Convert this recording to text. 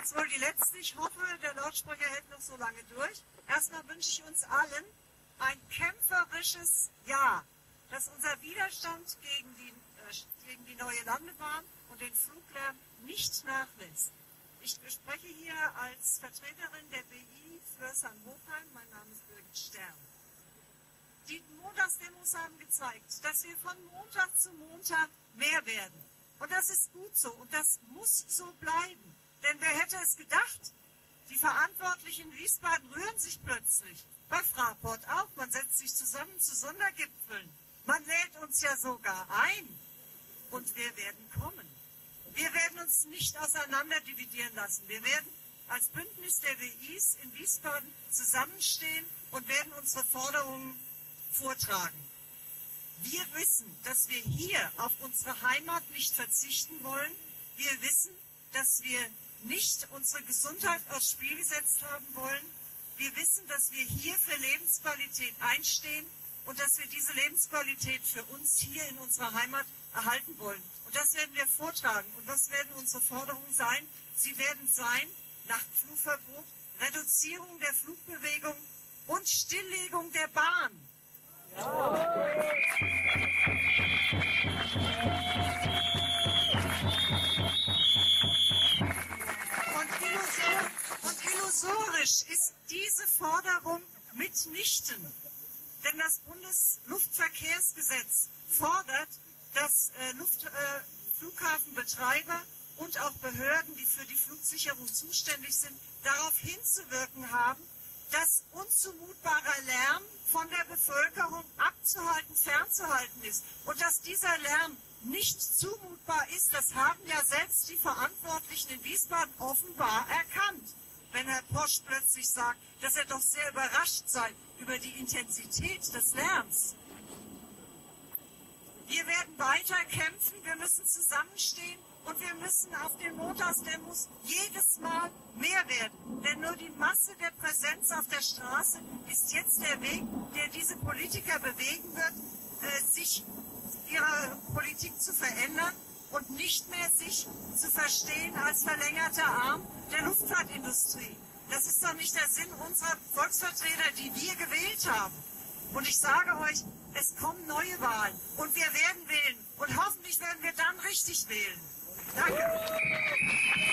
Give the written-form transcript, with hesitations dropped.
jetzt wohl die letzte. Ich hoffe, der Lautsprecher hält noch so lange durch. Erstmal wünsche ich uns allen ein kämpferisches Jahr, dass unser Widerstand gegen die neue Landebahn und den Fluglärm nicht nachlässt. Ich spreche hier als Vertreterin der BI Flörsheim-Hochheim. Mein Name ist Birgit Stern. Die Montagsdemos haben gezeigt, dass wir von Montag zu Montag mehr werden. Und das ist gut so und das muss so bleiben. Denn wer hätte es gedacht? Die Verantwortlichen in Wiesbaden rühren sich plötzlich. Bei Fraport auch. Man setzt sich zusammen zu Sondergipfeln. Man lädt uns ja sogar ein. Und wir werden kommen. Wir werden uns nicht auseinanderdividieren lassen. Wir werden als Bündnis der WIs in Wiesbaden zusammenstehen und werden unsere Forderungen vortragen. Wir wissen, dass wir hier auf unsere Heimat nicht verzichten wollen. Wir wissen, dass wir nicht unsere Gesundheit aufs Spiel gesetzt haben wollen. Wir wissen, dass wir hier für Lebensqualität einstehen und dass wir diese Lebensqualität für uns hier in unserer Heimat erhalten wollen. Und das werden wir vortragen. Und was werden unsere Forderungen sein? Sie werden sein, Nachtflugverbot, Reduzierung der Flugbewegung und Stilllegung der Bahn. Und illusorisch ist diese Forderung mitnichten. Denn das Bundesluftverkehrsgesetz fordert, dass Flughafenbetreiber und auch Behörden, die für die Flugsicherung zuständig sind, darauf hinzuwirken haben, dass unzumutbarer Lärm von der Bevölkerung abzuhalten, fernzuhalten ist. Und dass dieser Lärm nicht zumutbar ist, das haben ja selbst die Verantwortlichen in Wiesbaden offenbar erkannt. Wenn Herr Posch plötzlich sagt, dass er doch sehr überrascht sei über die Intensität des Lärms. Wir werden weiter kämpfen, wir müssen zusammenstehen und wir müssen auf den Montagsdemos jedes Mal mehr werden. Denn nur die Masse der Präsenz auf der Straße ist jetzt der Weg, der diese Politiker bewegen wird, sich ihre Politik zu verändern und nicht mehr sich zu verstehen als verlängerter Arm der Luftfahrtindustrie. Das ist doch nicht der Sinn unserer Volksvertreter, die wir gewählt haben. Und ich sage euch, es kommen neue Wahlen und wir werden wählen und hoffentlich werden wir dann richtig wählen. Danke.